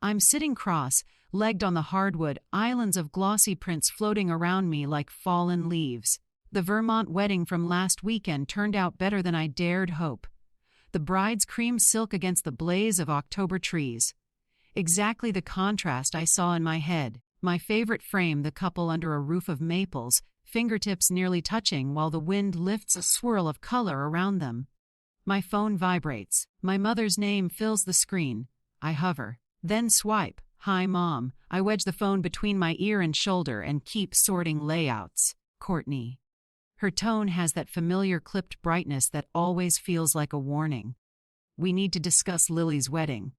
I'm sitting cross-legged on the hardwood, islands of glossy prints floating around me like fallen leaves. The Vermont wedding from last weekend turned out better than I dared hope. The bride's cream silk against the blaze of October trees. Exactly the contrast I saw in my head. My favorite frame, the couple under a roof of maples, fingertips nearly touching while the wind lifts a swirl of color around them. My phone vibrates. My mother's name fills the screen. I hover. Then swipe. Hi, Mom. I wedge the phone between my ear and shoulder and keep sorting layouts. Courtney. Her tone has that familiar clipped brightness that always feels like a warning. We need to discuss Lily's wedding.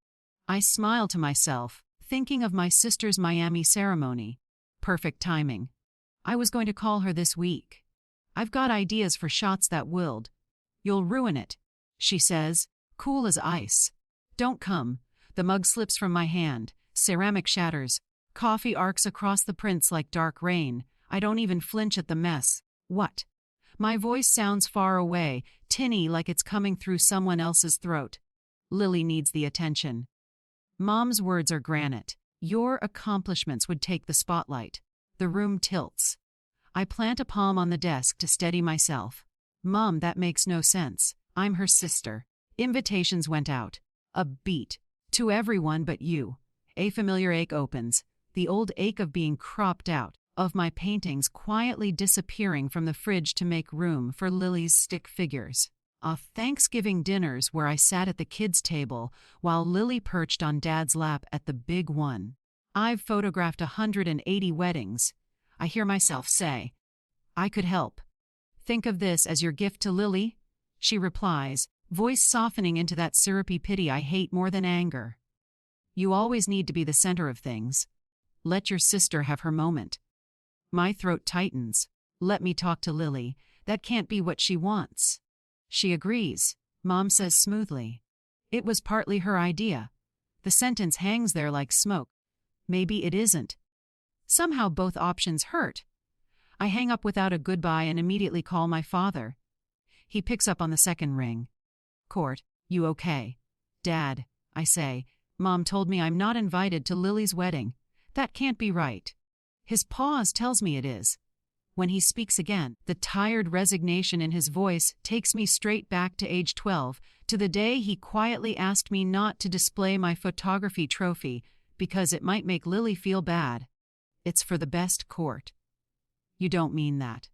I smile to myself, thinking of my sister's Miami ceremony. Perfect timing. I was going to call her this week. I've got ideas for shots that willed. You'll ruin it, she says, cool as ice. Don't come. The mug slips from my hand. Ceramic shatters. Coffee arcs across the prints like dark rain. I don't even flinch at the mess. What? My voice sounds far away, tinny like it's coming through someone else's throat. Lily needs the attention. Mom's words are granite. Your accomplishments would take the spotlight. The room tilts. I plant a palm on the desk to steady myself. Mom, that makes no sense. I'm her sister. Invitations went out. A beat. To everyone but you. A familiar ache opens. The old ache of being cropped out. Of my paintings quietly disappearing from the fridge to make room for Lily's stick figures. Of Thanksgiving dinners where I sat at the kids' table while Lily perched on Dad's lap at the big one. I've photographed 180 weddings. I hear myself say, I could help. Think of this as your gift to Lily? She replies, voice softening into that syrupy pity I hate more than anger. You always need to be the center of things. Let your sister have her moment. My throat tightens. Let me talk to Lily. That can't be what she wants. She agrees, Mom says smoothly. It was partly her idea. The sentence hangs there like smoke. Maybe it isn't. Somehow both options hurt. I hang up without a goodbye and immediately call my father. He picks up on the second ring. Court, you okay? Dad, I say, Mom told me I'm not invited to Lily's wedding. That can't be right. His pause tells me it is. When he speaks again, the tired resignation in his voice takes me straight back to age 12, to the day he quietly asked me not to display my photography trophy because it might make Lily feel bad. It's for the best, Court. You don't mean that.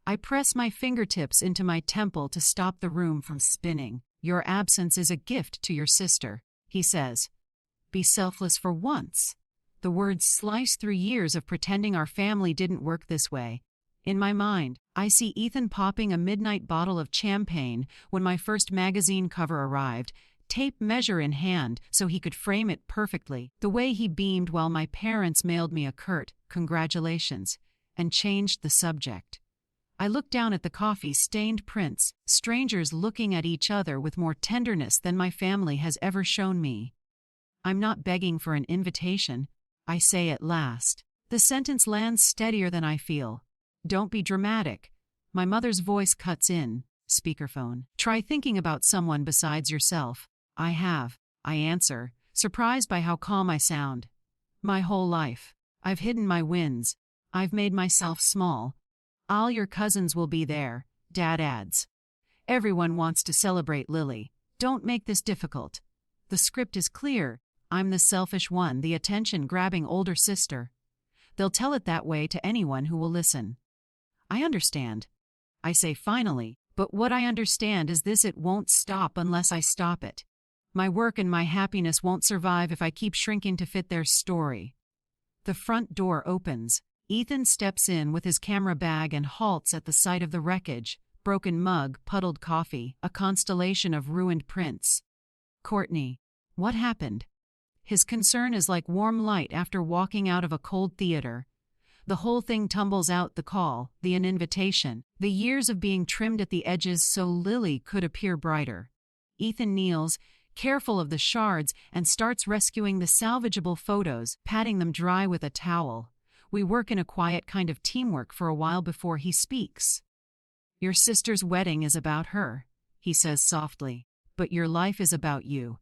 I press my fingertips into my temple to stop the room from spinning. Your absence is a gift to your sister, he says. Be selfless for once. The words slice through years of pretending our family didn't work this way. In my mind, I see Ethan popping a midnight bottle of champagne when my first magazine cover arrived, tape measure in hand so he could frame it perfectly, the way he beamed while my parents mailed me a curt congratulations, and changed the subject. I looked down at the coffee-stained prints, strangers looking at each other with more tenderness than my family has ever shown me. I'm not begging for an invitation, I say at last. The sentence lands steadier than I feel. Don't be dramatic. My mother's voice cuts in. Speakerphone. Try thinking about someone besides yourself. I have, I answer, surprised by how calm I sound. My whole life. I've hidden my wins. I've made myself small. All your cousins will be there, Dad adds. Everyone wants to celebrate Lily. Don't make this difficult. The script is clear. I'm the selfish one, the attention-grabbing older sister. They'll tell it that way to anyone who will listen. I understand. I say finally, but what I understand is this: it won't stop unless I stop it. My work and my happiness won't survive if I keep shrinking to fit their story. The front door opens. Ethan steps in with his camera bag and halts at the sight of the wreckage, broken mug, puddled coffee, a constellation of ruined prints. Courtney, what happened? His concern is like warm light after walking out of a cold theater. The whole thing tumbles out: the call, the invitation, the years of being trimmed at the edges so Lily could appear brighter. Ethan kneels, careful of the shards, and starts rescuing the salvageable photos, patting them dry with a towel. We work in a quiet kind of teamwork for a while before he speaks. Your sister's wedding is about her, he says softly, but your life is about you.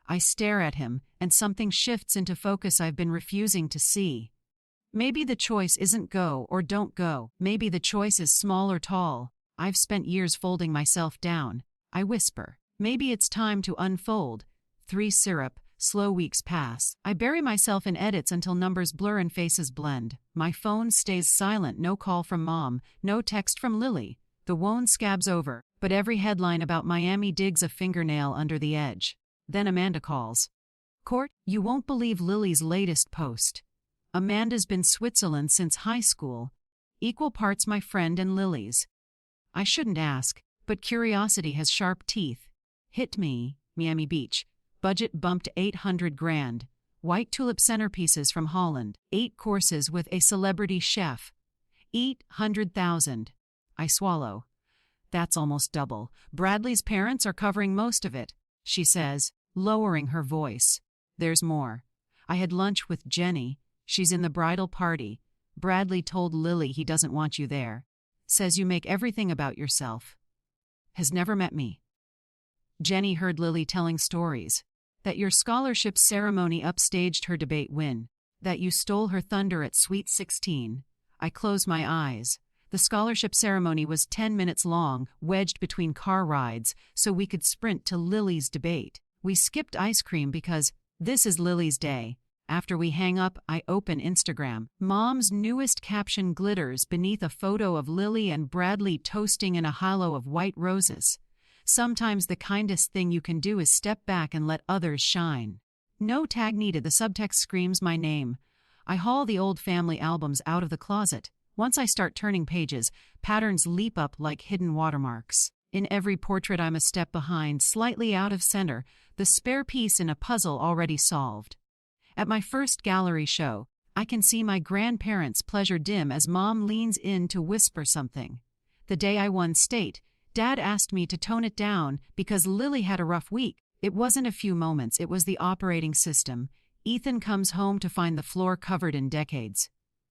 I stare at him, and something shifts into focus I've been refusing to see. Maybe the choice isn't go or don't go. Maybe the choice is small or tall. I've spent years folding myself down. I whisper. Maybe it's time to unfold. 3 syrup, slow weeks pass. I bury myself in edits until numbers blur and faces blend. My phone stays silent, no call from Mom, no text from Lily. The wound scabs over, but every headline about Miami digs a fingernail under the edge. Then Amanda calls. Court, you won't believe Lily's latest post. Amanda's been Switzerland since high school. Equal parts my friend and Lily's. I shouldn't ask, but curiosity has sharp teeth. Hit me, Miami Beach. Budget bumped 800 grand. White tulip centerpieces from Holland. 8 courses with a celebrity chef. 800,000. I swallow. That's almost double. Bradley's parents are covering most of it, she says, lowering her voice. There's more. I had lunch with Jenny. She's in the bridal party. Bradley told Lily he doesn't want you there. Says you make everything about yourself. Has never met me. Jenny heard Lily telling stories. That your scholarship ceremony upstaged her debate win. That you stole her thunder at Sweet 16. I close my eyes. The scholarship ceremony was 10 minutes long, wedged between car rides, so we could sprint to Lily's debate. We skipped ice cream because this is Lily's day. After we hang up, I open Instagram. Mom's newest caption glitters beneath a photo of Lily and Bradley toasting in a halo of white roses. Sometimes the kindest thing you can do is step back and let others shine. No tag needed, the subtext screams my name. I haul the old family albums out of the closet. Once I start turning pages, patterns leap up like hidden watermarks. In every portrait I'm a step behind, slightly out of center, the spare piece in a puzzle already solved. At my first gallery show, I can see my grandparents' pleasure dim as Mom leans in to whisper something. The day I won state, Dad asked me to tone it down because Lily had a rough week. It wasn't a few moments, it was the operating system. Ethan comes home to find the floor covered in decades.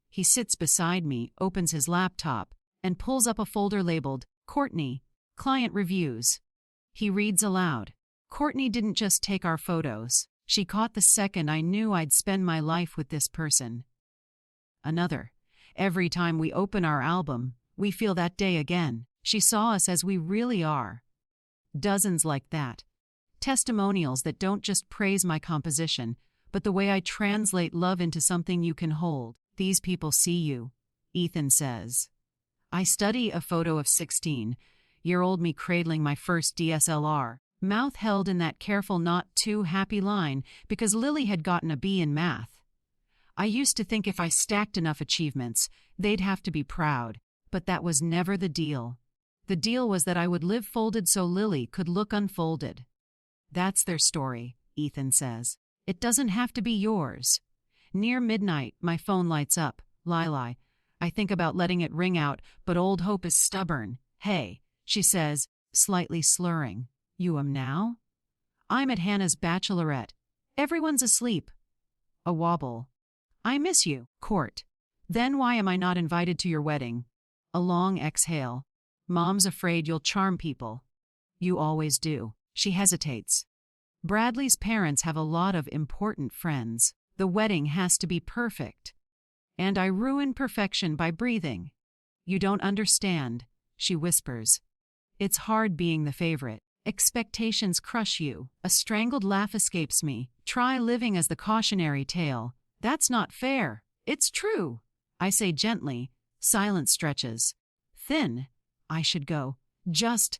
He sits beside me, opens his laptop, and pulls up a folder labeled, Courtney, Client Reviews. He reads aloud. Courtney didn't just take our photos. She caught the second I knew I'd spend my life with this person. Another. Every time we open our album, we feel that day again. She saw us as we really are. Dozens like that. Testimonials that don't just praise my composition, but the way I translate love into something you can hold. These people see you, Ethan says. I study a photo of 16-year-old me cradling my first DSLR, mouth held in that careful not too happy line because Lily had gotten a B in math. I used to think if I stacked enough achievements, they'd have to be proud, but that was never the deal. The deal was that I would live folded so Lily could look unfolded. That's their story, Ethan says. It doesn't have to be yours. Near midnight, my phone lights up. Lili. I think about letting it ring out, but old hope is stubborn. Hey, she says, slightly slurring. You now? I'm at Hannah's bachelorette. Everyone's asleep. A wobble. I miss you, Court. Then why am I not invited to your wedding? A long exhale. Mom's afraid you'll charm people. You always do. She hesitates. Bradley's parents have a lot of important friends. The wedding has to be perfect. And I ruin perfection by breathing. You don't understand, she whispers. It's hard being the favorite. Expectations crush you. A strangled laugh escapes me. Try living as the cautionary tale. That's not fair. It's true. I say gently. Silence stretches. Thin. I should go. Just.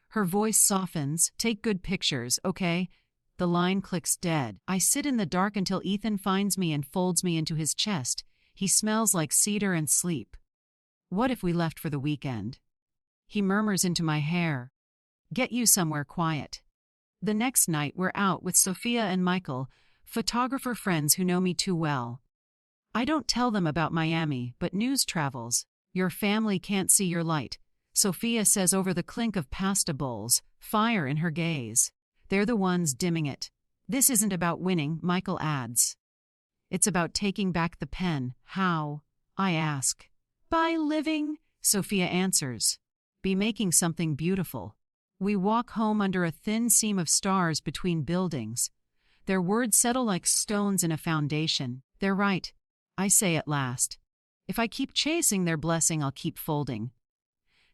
Her voice softens. Take good pictures, okay? The line clicks dead. I sit in the dark until Ethan finds me and folds me into his chest. He smells like cedar and sleep. What if we left for the weekend? He murmurs into my hair. Get you somewhere quiet. The next night we're out with Sophia and Michael, photographer friends who know me too well. I don't tell them about Miami, but news travels. Your family can't see your light, Sophia says over the clink of pasta bowls, fire in her gaze. They're the ones dimming it. This isn't about winning, Michael adds. It's about taking back the pen. How? I ask. By living, Sophia answers. Be making something beautiful. We walk home under a thin seam of stars between buildings. Their words settle like stones in a foundation. They're right, I say at last. If I keep chasing their blessing, I'll keep folding.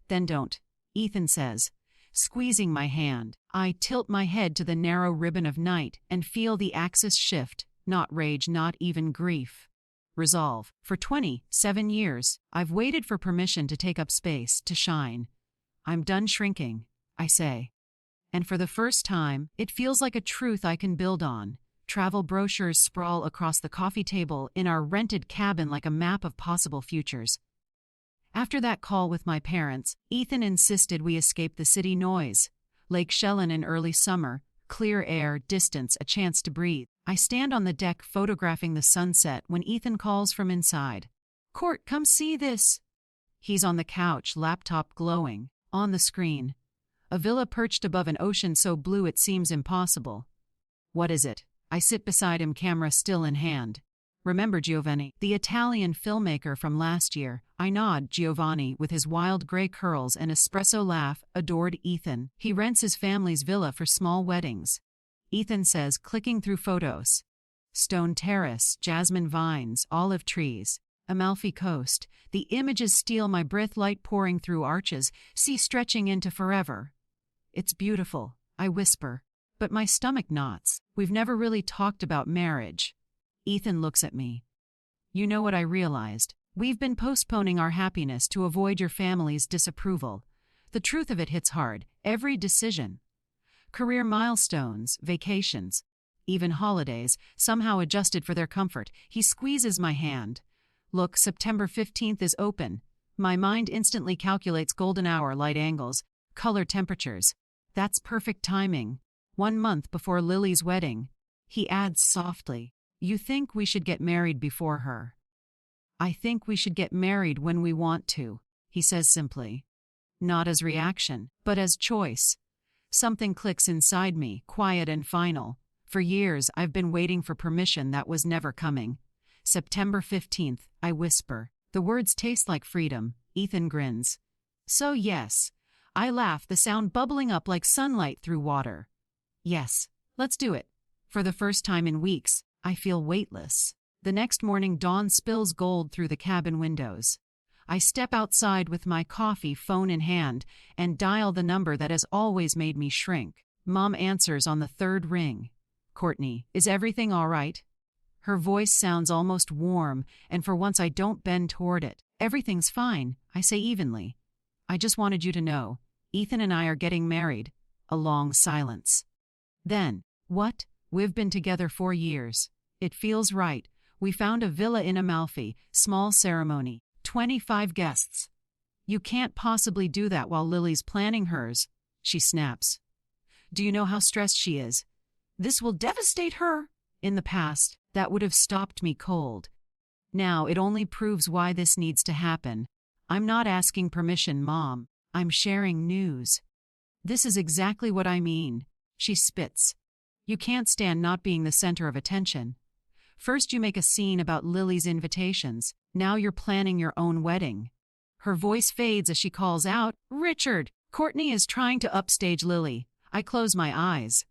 Then don't, Ethan says, squeezing my hand. I tilt my head to the narrow ribbon of night and feel the axis shift, not rage, not even grief. Resolve. For 27 years, I've waited for permission to take up space, to shine. I'm done shrinking, I say. And for the first time, it feels like a truth I can build on. Travel brochures sprawl across the coffee table in our rented cabin like a map of possible futures. After that call with my parents, Ethan insisted we escape the city noise. Lake Shellen in early summer, clear air, distance, a chance to breathe. I stand on the deck photographing the sunset when Ethan calls from inside. "Court, come see this." He's on the couch, laptop glowing. On the screen, a villa perched above an ocean so blue it seems impossible. What is it? I sit beside him, camera still in hand. Remember Giovanni, the Italian filmmaker from last year? I nod. Giovanni, with his wild gray curls and espresso laugh, adored Ethan. He rents his family's villa for small weddings. Ethan says, clicking through photos. Stone terrace, jasmine vines, olive trees. Amalfi Coast. The images steal my breath, light pouring through arches, sea stretching into forever. It's beautiful, I whisper. But my stomach knots. We've never really talked about marriage. Ethan looks at me. You know what I realized? We've been postponing our happiness to avoid your family's disapproval. The truth of it hits hard. Every decision. Career milestones, vacations, even holidays, somehow adjusted for their comfort. He squeezes my hand. Look, September 15th is open. My mind instantly calculates golden hour, light angles, color temperatures. That's perfect timing. 1 month before Lily's wedding. He adds softly, "You think we should get married before her?" "I think we should get married when we want to," he says simply. Not as reaction, but as choice. Something clicks inside me, quiet and final. For years, I've been waiting for permission that was never coming. September 15th, I whisper. The words taste like freedom. Ethan grins. So yes. I laugh, the sound bubbling up like sunlight through water. Yes, let's do it. For the first time in weeks, I feel weightless. The next morning, dawn spills gold through the cabin windows. I step outside with my coffee, phone in hand, and dial the number that has always made me shrink. Mom answers on the third ring. "Courtney, is everything all right?" Her voice sounds almost warm, and for once I don't bend toward it. "Everything's fine," I say evenly. "I just wanted you to know. Ethan and I are getting married." A long silence. Then, "What? We've been together 4 years. It feels right. We found a villa in Amalfi, small ceremony, 25 guests." "You can't possibly do that while Lily's planning hers," she snaps. "Do you know how stressed she is? This will devastate her." In the past, that would have stopped me cold. Now it only proves why this needs to happen. I'm not asking permission, Mom. I'm sharing news. "This is exactly what I mean." She spits. "You can't stand not being the center of attention. First you make a scene about Lily's invitations. Now you're planning your own wedding." Her voice fades as she calls out, "Richard, Courtney is trying to upstage Lily." I close my eyes.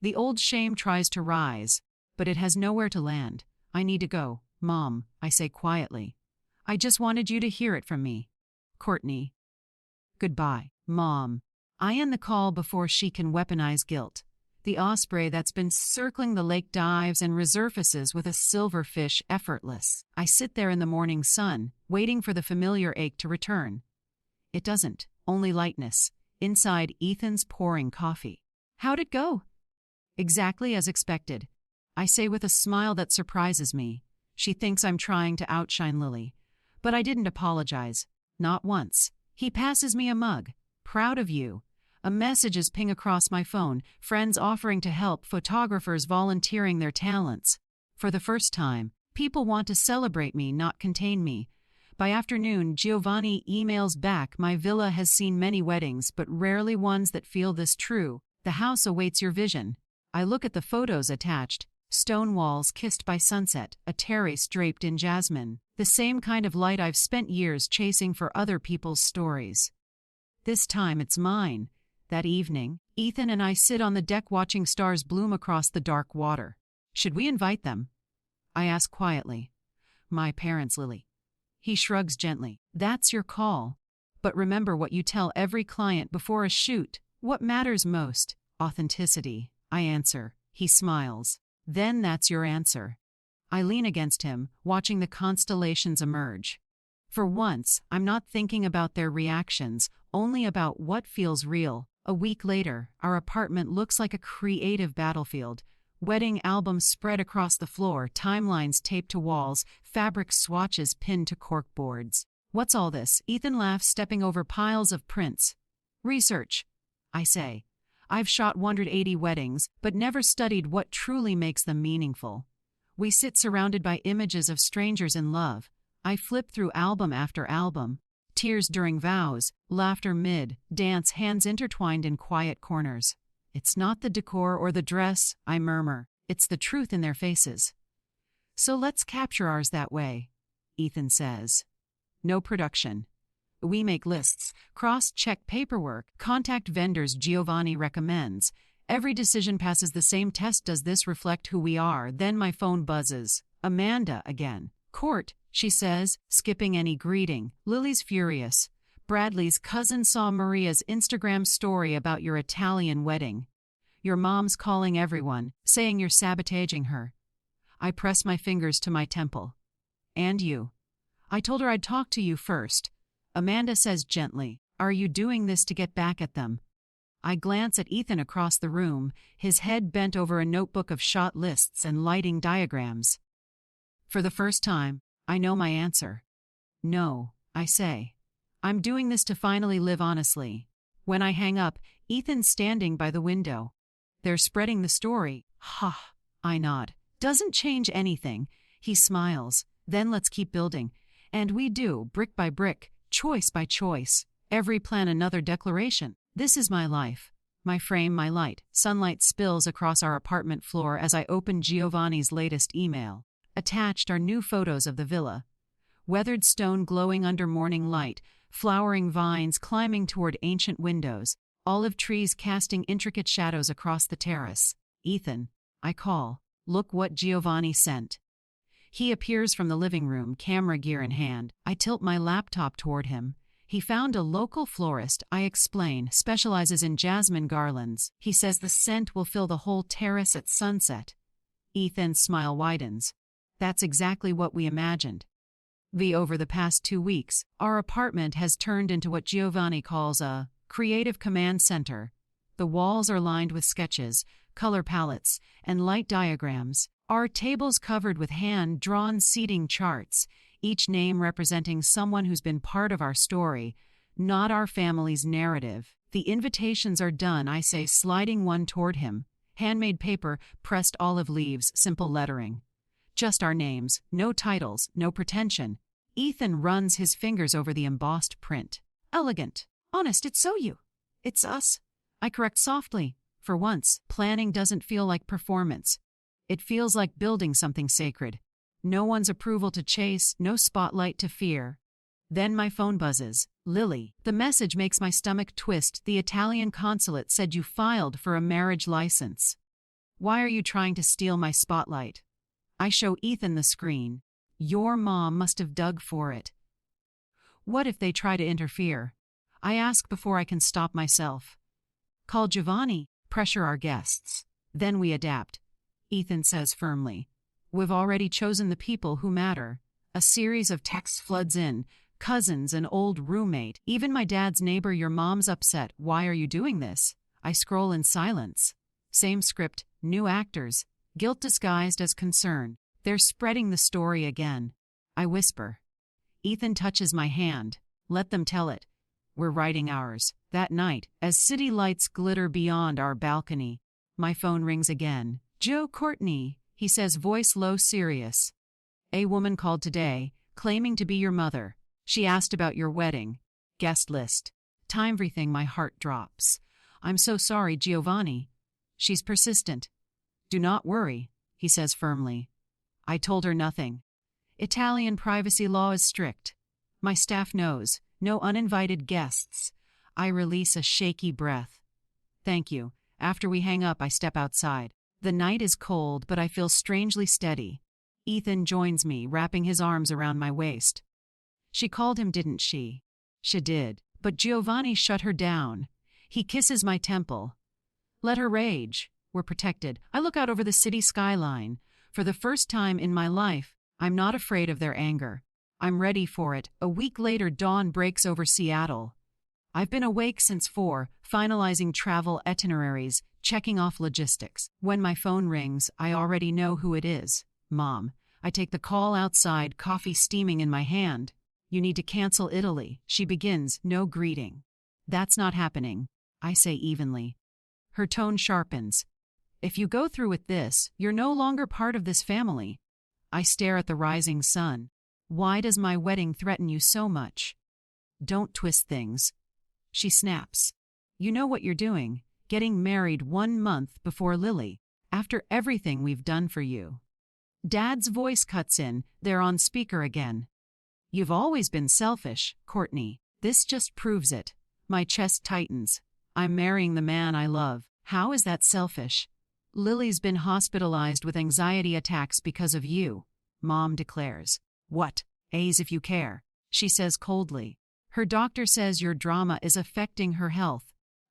The old shame tries to rise, but it has nowhere to land. "I need to go, Mom," I say quietly. "I just wanted you to hear it from me. Courtney." "Goodbye, Mom." I end the call before she can weaponize guilt. The osprey that's been circling the lake dives and resurfaces with a silverfish effortless. I sit there in the morning sun, waiting for the familiar ache to return. It doesn't, only lightness. Inside, Ethan's pouring coffee. "How'd it go?" "Exactly as expected," I say with a smile that surprises me. She thinks I'm trying to outshine Lily. But I didn't apologize. Not once. He passes me a mug. "Proud of you." Messages ping across my phone, friends offering to help, photographers volunteering their talents. For the first time, people want to celebrate me, not contain me. By afternoon, Giovanni emails back, "My villa has seen many weddings, but rarely ones that feel this true. The house awaits your vision." I look at the photos attached. Stone walls kissed by sunset, a terrace draped in jasmine. The same kind of light I've spent years chasing for other people's stories. This time it's mine. That evening, Ethan and I sit on the deck watching stars bloom across the dark water. Should we invite them? I ask quietly. My parents, Lily. He shrugs gently. That's your call. But remember what you tell every client before a shoot. What matters most? Authenticity, I answer. He smiles. Then that's your answer. I lean against him, watching the constellations emerge. For once, I'm not thinking about their reactions, only about what feels real. A week later, our apartment looks like a creative battlefield. Wedding albums spread across the floor, timelines taped to walls, fabric swatches pinned to corkboards. What's all this? Ethan laughs, stepping over piles of prints. Research, I say. I've shot 180 weddings, but never studied what truly makes them meaningful. We sit surrounded by images of strangers in love. I flip through album after album. Tears during vows, laughter mid, dance, hands intertwined in quiet corners. It's not the decor or the dress, I murmur. It's the truth in their faces. So let's capture ours that way, Ethan says. No production. We make lists, cross-check paperwork, contact vendors Giovanni recommends. Every decision passes the same test. Does this reflect who we are? Then my phone buzzes. Amanda again. Court, she says, skipping any greeting. Lily's furious. Bradley's cousin saw Maria's Instagram story about your Italian wedding. Your mom's calling everyone, saying you're sabotaging her. I press my fingers to my temple. And you. I told her I'd talk to you first. Amanda says gently, are you doing this to get back at them? I glance at Ethan across the room, his head bent over a notebook of shot lists and lighting diagrams. For the first time, I know my answer. No, I say. I'm doing this to finally live honestly. When I hang up, Ethan's standing by the window. They're spreading the story. Ha, I nod. Doesn't change anything. He smiles. Then let's keep building. And we do, brick by brick, choice by choice. Every plan another declaration. This is my life. My frame, my light. Sunlight spills across our apartment floor as I open Giovanni's latest email. Attached are new photos of the villa. Weathered stone glowing under morning light, flowering vines climbing toward ancient windows, olive trees casting intricate shadows across the terrace. Ethan, I call. Look what Giovanni sent. He appears from the living room, camera gear in hand. I tilt my laptop toward him. He found a local florist, I explain, specializes in jasmine garlands. He says the scent will fill the whole terrace at sunset. Ethan's smile widens. That's exactly what we imagined. Over the past 2 weeks, our apartment has turned into what Giovanni calls a creative command center. The walls are lined with sketches, color palettes, and light diagrams. Our tables covered with hand-drawn seating charts, each name representing someone who's been part of our story, not our family's narrative. The invitations are done, I say, sliding one toward him. Handmade paper, pressed olive leaves, simple lettering. Just our names, no titles, no pretension. Ethan runs his fingers over the embossed print. Elegant. Honest, it's so you. It's us. I correct softly. For once, planning doesn't feel like performance. It feels like building something sacred. No one's approval to chase, no spotlight to fear. Then my phone buzzes. Lily. The message makes my stomach twist. The Italian consulate said you filed for a marriage license. Why are you trying to steal my spotlight? I show Ethan the screen. Your mom must have dug for it. What if they try to interfere? I ask before I can stop myself. Call Giovanni, pressure our guests. Then we adapt. Ethan says firmly. We've already chosen the people who matter. A series of texts floods in. Cousins, an old roommate, even my dad's neighbor. Your mom's upset. Why are you doing this? I scroll in silence. Same script, new actors. Guilt disguised as concern. They're spreading the story again. I whisper. Ethan touches my hand. Let them tell it. We're writing ours. That night, as city lights glitter beyond our balcony, my phone rings again. Joe Courtney, he says, voice low, serious. A woman called today, claiming to be your mother. She asked about your wedding. Guest list. Time everything, my heart drops. I'm so sorry, Giovanni. She's persistent. Do not worry, he says firmly. I told her nothing. Italian privacy law is strict. My staff knows. No uninvited guests. I release a shaky breath. Thank you. After we hang up, I step outside. The night is cold, but I feel strangely steady. Ethan joins me, wrapping his arms around my waist. She called him, didn't she? She did, but Giovanni shut her down. He kisses my temple. Let her rage. We're protected. I look out over the city skyline. For the first time in my life, I'm not afraid of their anger. I'm ready for it. A week later, dawn breaks over Seattle. I've been awake since 4, finalizing travel itineraries, checking off logistics. When my phone rings, I already know who it is. Mom. I take the call outside, coffee steaming in my hand. You need to cancel Italy. She begins, no greeting. That's not happening, I say evenly. Her tone sharpens. If you go through with this, you're no longer part of this family. I stare at the rising sun. Why does my wedding threaten you so much? Don't twist things. She snaps. You know what you're doing, getting married 1 month before Lily, after everything we've done for you. Dad's voice cuts in, they're on speaker again. You've always been selfish, Courtney. This just proves it. My chest tightens. I'm marrying the man I love. How is that selfish? Lily's been hospitalized with anxiety attacks because of you, Mom declares. What? A's if you care, she says coldly. Her doctor says your drama is affecting her health.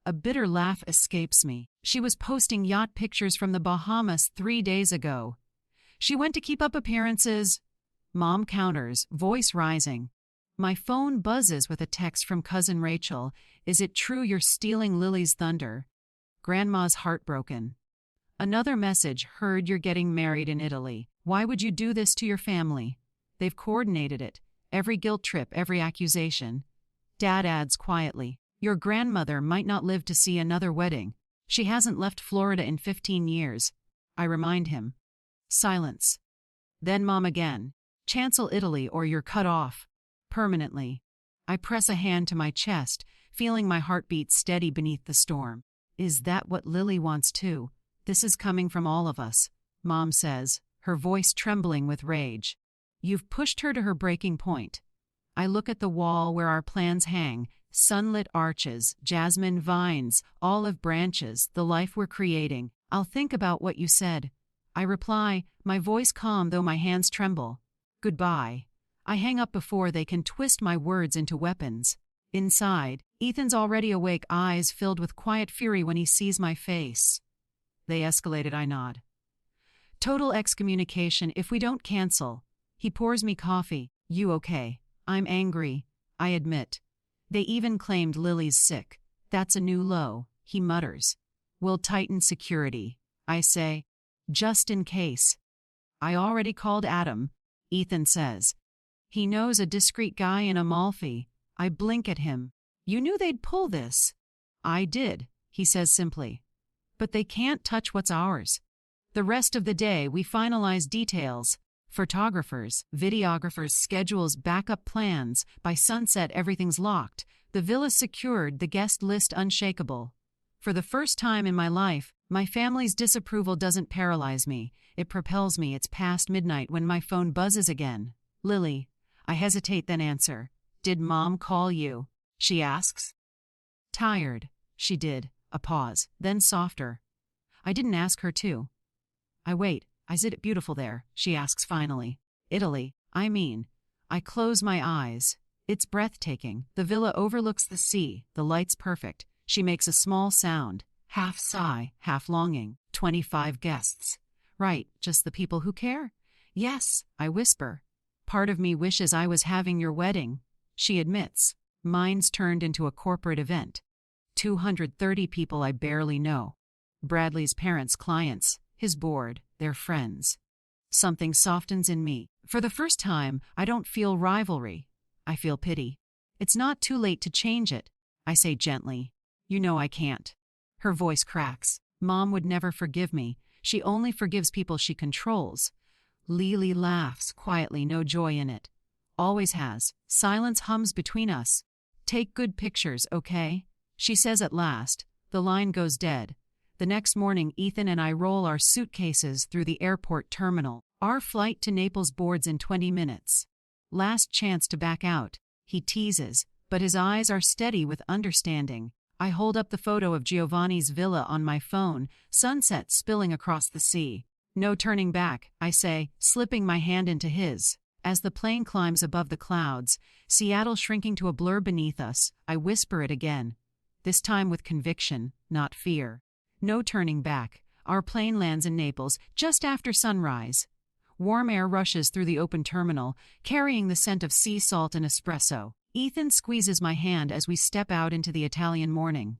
A bitter laugh escapes me. She was posting yacht pictures from the Bahamas 3 days ago. She went to keep up appearances. Mom counters, voice rising. My phone buzzes with a text from cousin Rachel. Is it true you're stealing Lily's thunder? Grandma's heartbroken. Another message, heard you're getting married in Italy. Why would you do this to your family? They've coordinated it. Every guilt trip, every accusation. Dad adds quietly, your grandmother might not live to see another wedding. She hasn't left Florida in 15 years. I remind him. Silence. Then Mom again. Cancel Italy or you're cut off. Permanently. I press a hand to my chest, feeling my heartbeat steady beneath the storm. Is that what Lily wants too? This is coming from all of us, Mom says, her voice trembling with rage. You've pushed her to her breaking point. I look at the wall where our plans hang, sunlit arches, jasmine vines, olive branches, the life we're creating. I'll think about what you said. I reply, my voice calm though my hands tremble. Goodbye. I hang up before they can twist my words into weapons. Inside, Ethan's already awake, eyes filled with quiet fury when he sees my face. They escalated, I nod. Total excommunication if we don't cancel. He pours me coffee. You okay? I'm angry, I admit. They even claimed Lily's sick. That's a new low, he mutters. We'll tighten security, I say. Just in case. I already called Adam, Ethan says. He knows a discreet guy in Amalfi. I blink at him. You knew they'd pull this. I did, he says simply. But they can't touch what's ours. The rest of the day we finalize details. Photographers, videographers, schedules, backup plans. By sunset everything's locked. The villa's secured, the guest list unshakable. For the first time in my life, my family's disapproval doesn't paralyze me. It propels me. It's past midnight when my phone buzzes again. Lily. I hesitate, then answer. Did Mom call you? She asks. Tired. She did. A pause, then softer. I didn't ask her to. I wait. Is it beautiful there? She asks finally. Italy, I mean. I close my eyes. It's breathtaking. The villa overlooks the sea. The light's perfect. She makes a small sound. Half sigh, half longing. 25 guests. Right, just the people who care? Yes, I whisper. Part of me wishes I was having your wedding. She admits. Mine's turned into a corporate event. 230 people I barely know. Bradley's parents, clients, his board, their friends. Something softens in me. For the first time, I don't feel rivalry. I feel pity. It's not too late to change it, I say gently. You know I can't. Her voice cracks. Mom would never forgive me. She only forgives people she controls. Lily laughs quietly, no joy in it. Always has. Silence hums between us. Take good pictures, okay? She says at last. The line goes dead. The next morning, Ethan and I roll our suitcases through the airport terminal. Our flight to Naples boards in 20 minutes. Last chance to back out, he teases, but his eyes are steady with understanding. I hold up the photo of Giovanni's villa on my phone, sunset spilling across the sea. No turning back, I say, slipping my hand into his. As the plane climbs above the clouds, Seattle shrinking to a blur beneath us, I whisper it again. This time with conviction, not fear. No turning back. Our plane lands in Naples just after sunrise. Warm air rushes through the open terminal, carrying the scent of sea salt and espresso. Ethan squeezes my hand as we step out into the Italian morning.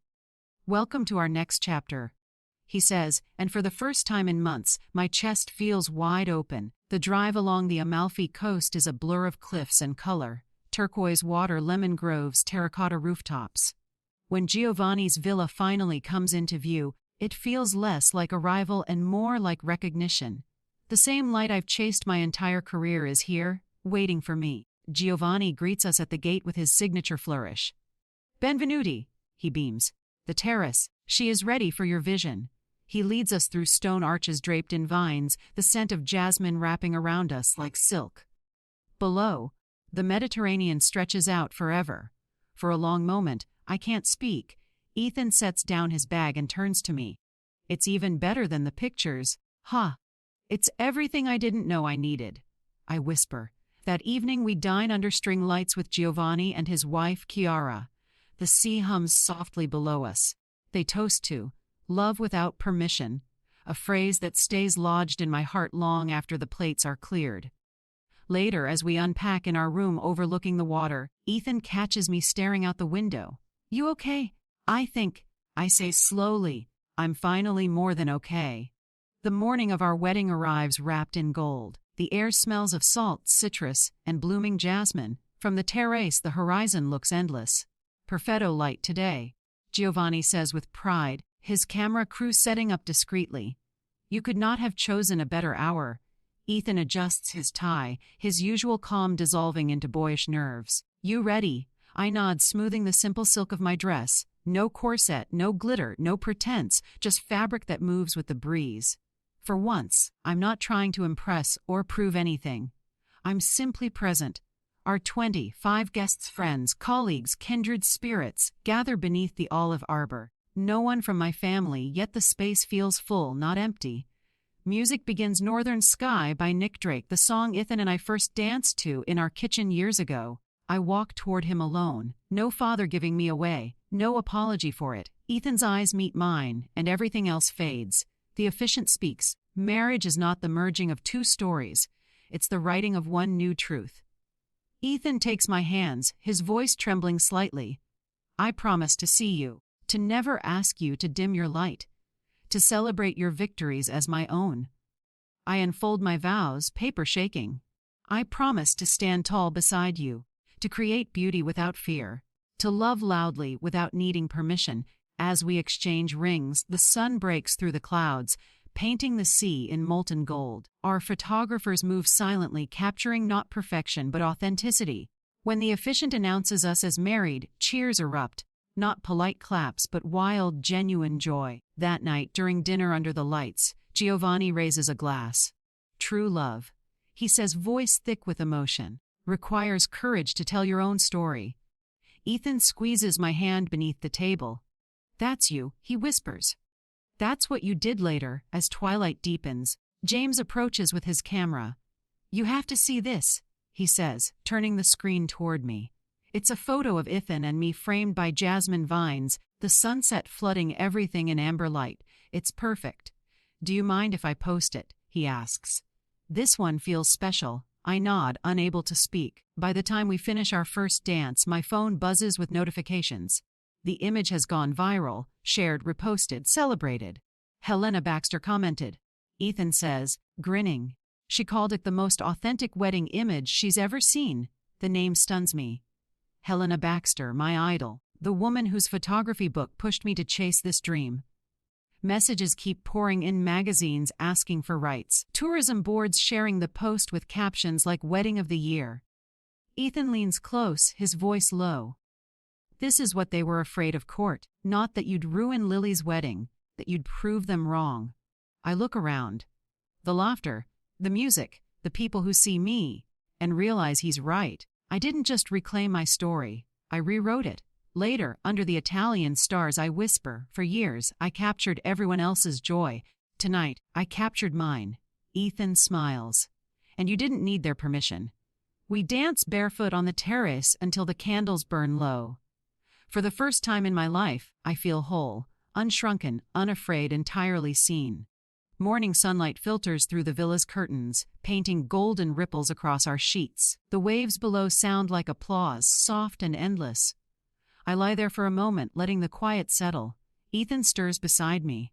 "Welcome to our next chapter," he says, and for the first time in months, my chest feels wide open. The drive along the Amalfi Coast is a blur of cliffs and color, turquoise water, lemon groves, terracotta rooftops. When Giovanni's villa finally comes into view, it feels less like arrival and more like recognition. The same light I've chased my entire career is here, waiting for me. Giovanni greets us at the gate with his signature flourish. "Benvenuti," he beams. "The terrace, she is ready for your vision." He leads us through stone arches draped in vines, the scent of jasmine wrapping around us like silk. Below, the Mediterranean stretches out forever. For a long moment, I can't speak. Ethan sets down his bag and turns to me. "It's even better than the pictures. Ha! It's everything I didn't know I needed," I whisper. That evening we dine under string lights with Giovanni and his wife Chiara. The sea hums softly below us. They toast to love without permission, a phrase that stays lodged in my heart long after the plates are cleared. Later, as we unpack in our room overlooking the water, Ethan catches me staring out the window. "You okay?" I say slowly, "I'm finally more than okay." The morning of our wedding arrives wrapped in gold. The air smells of salt, citrus, and blooming jasmine. From the terrace, the horizon looks endless. "Perfetto light today," Giovanni says with pride, his camera crew setting up discreetly. "You could not have chosen a better hour." Ethan adjusts his tie, his usual calm dissolving into boyish nerves. "You ready?" I nod, smoothing the simple silk of my dress. No corset, no glitter, no pretense, just fabric that moves with the breeze. For once, I'm not trying to impress or prove anything. I'm simply present. Our 25 guests, friends, colleagues, kindred spirits gather beneath the olive arbor. No one from my family, yet the space feels full, not empty. Music begins. Northern Sky by Nick Drake, the song Ethan and I first danced to in our kitchen years ago. I walk toward him alone, no father giving me away, no apology for it. Ethan's eyes meet mine, and everything else fades. The officiant speaks. Marriage is not the merging of two stories. It's the writing of one new truth. Ethan takes my hands, his voice trembling slightly. "I promise to see you, to never ask you to dim your light, to celebrate your victories as my own." I unfold my vows, paper shaking. "I promise to stand tall beside you, to create beauty without fear, to love loudly without needing permission." As we exchange rings, the sun breaks through the clouds, painting the sea in molten gold. Our photographers move silently, capturing not perfection but authenticity. When the officiant announces us as married, cheers erupt, not polite claps but wild, genuine joy. That night, during dinner under the lights, Giovanni raises a glass. "True love," he says, voice thick with emotion, "requires courage to tell your own story." Ethan squeezes my hand beneath the table. "That's you," he whispers. "That's what you did later." As twilight deepens, James approaches with his camera. "You have to see this," he says, turning the screen toward me. It's a photo of Ethan and me framed by jasmine vines, the sunset flooding everything in amber light. "It's perfect. Do you mind if I post it?" he asks. "This one feels special." I nod, unable to speak. By the time we finish our first dance, my phone buzzes with notifications. The image has gone viral, shared, reposted, celebrated. Helena Baxter commented. Ethan says, grinning. She called it the most authentic wedding image she's ever seen. The name stuns me. Helena Baxter, my idol, the woman whose photography book pushed me to chase this dream. Messages keep pouring in, magazines asking for rights, tourism boards sharing the post with captions like Wedding of the Year. Ethan leans close, his voice low. "This is what they were afraid of, Court. Not that you'd ruin Lily's wedding, that you'd prove them wrong." I look around. The laughter, the music, the people who see me, and realize he's right. I didn't just reclaim my story, I rewrote it. Later, under the Italian stars, I whisper, for years, I captured everyone else's joy. Tonight, I captured mine. Ethan smiles. And you didn't need their permission. We dance barefoot on the terrace until the candles burn low. For the first time in my life, I feel whole, unshrunken, unafraid, entirely seen. Morning sunlight filters through the villa's curtains, painting golden ripples across our sheets. The waves below sound like applause, soft and endless. I lie there for a moment, letting the quiet settle. Ethan stirs beside me.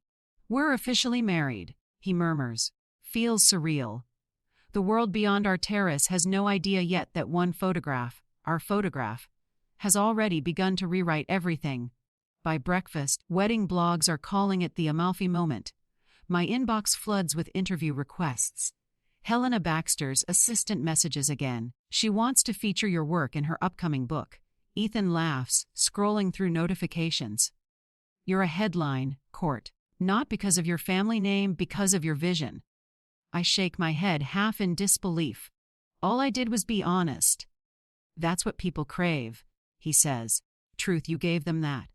We're officially married, he murmurs. Feels surreal. The world beyond our terrace has no idea yet that one photograph, our photograph, has already begun to rewrite everything. By breakfast, wedding blogs are calling it the Amalfi moment. My inbox floods with interview requests. Helena Baxter's assistant messages again. She wants to feature your work in her upcoming book. Ethan laughs, scrolling through notifications. You're a headline, Court. Not because of your family name, because of your vision. I shake my head, half in disbelief. All I did was be honest. That's what people crave, he says. Truth, you gave them that.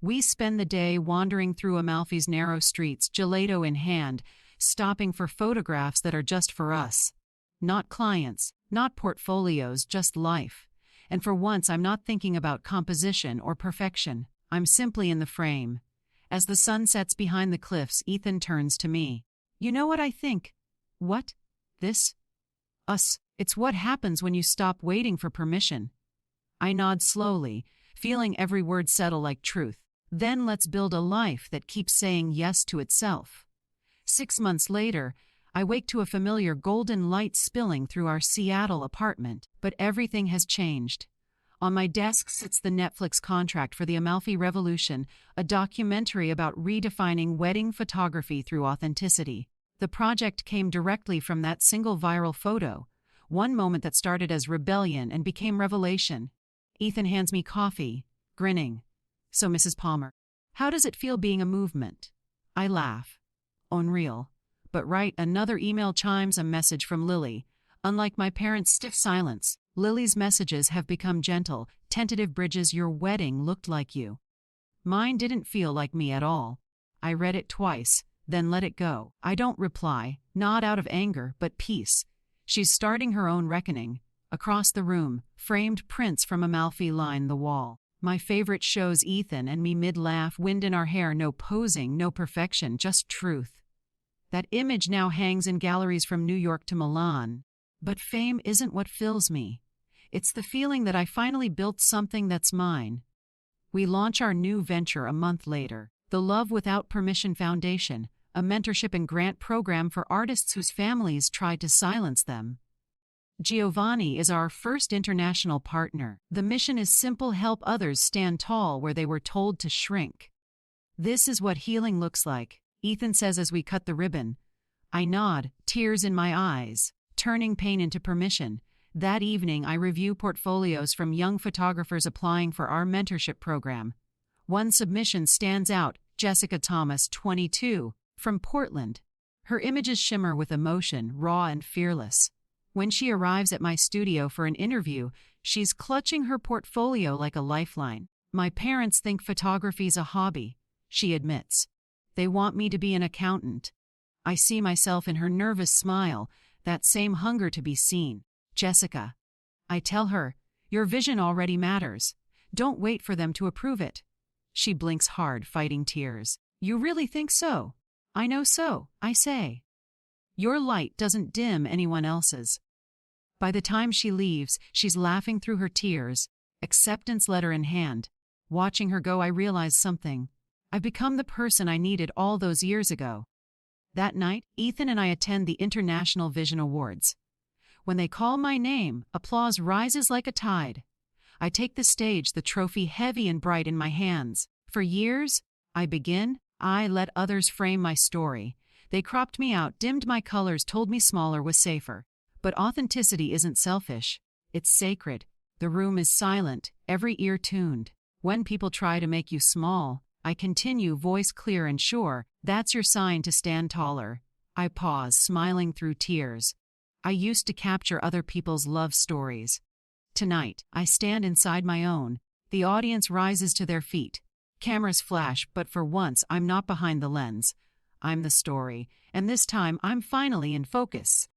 We spend the day wandering through Amalfi's narrow streets, gelato in hand, stopping for photographs that are just for us. Not clients, not portfolios, just life. And for once, I'm not thinking about composition or perfection. I'm simply in the frame. As the sun sets behind the cliffs, Ethan turns to me. You know what I think? What? This? Us. It's what happens when you stop waiting for permission. I nod slowly, feeling every word settle like truth. Then let's build a life that keeps saying yes to itself. 6 months later, I wake to a familiar golden light spilling through our Seattle apartment, but everything has changed. On my desk sits the Netflix contract for the Amalfi Revolution, a documentary about redefining wedding photography through authenticity. The project came directly from that single viral photo, one moment that started as rebellion and became revelation. Ethan hands me coffee, grinning. So, Mrs. Palmer, how does it feel being a movement? I laugh. Unreal. But right, another email chimes, a message from Lily. Unlike my parents' stiff silence, Lily's messages have become gentle, tentative bridges. Your wedding looked like you. Mine didn't feel like me at all. I read it twice, then let it go. I don't reply, not out of anger, but peace. She's starting her own reckoning. Across the room, framed prints from Amalfi line the wall. My favorite shows Ethan and me mid-laugh, wind in our hair, no posing, no perfection, just truth. That image now hangs in galleries from New York to Milan. But fame isn't what fills me. It's the feeling that I finally built something that's mine. We launch our new venture a month later, the Love Without Permission Foundation, a mentorship and grant program for artists whose families tried to silence them. Giovanni is our first international partner. The mission is simple: help others stand tall where they were told to shrink. This is what healing looks like, Ethan says as we cut the ribbon. I nod, tears in my eyes, turning pain into permission. That evening, I review portfolios from young photographers applying for our mentorship program. One submission stands out, Jessica Thomas, 22, from Portland. Her images shimmer with emotion, raw and fearless. When she arrives at my studio for an interview, she's clutching her portfolio like a lifeline. My parents think photography's a hobby, she admits. They want me to be an accountant. I see myself in her nervous smile, that same hunger to be seen. Jessica. I tell her, your vision already matters. Don't wait for them to approve it. She blinks hard, fighting tears. You really think so? I know so, I say. Your light doesn't dim anyone else's. By the time she leaves, she's laughing through her tears, acceptance letter in hand. Watching her go, I realize something. I've become the person I needed all those years ago. That night, Ethan and I attend the International Vision Awards. When they call my name, applause rises like a tide. I take the stage, the trophy heavy and bright in my hands. For years, I let others frame my story. They cropped me out, dimmed my colors, told me smaller was safer. But authenticity isn't selfish. It's sacred. The room is silent, every ear tuned. When people try to make you small, I continue, voice clear and sure. That's your sign to stand taller. I pause, smiling through tears. I used to capture other people's love stories. Tonight, I stand inside my own. The audience rises to their feet. Cameras flash, but for once I'm not behind the lens. I'm the story, and this time I'm finally in focus.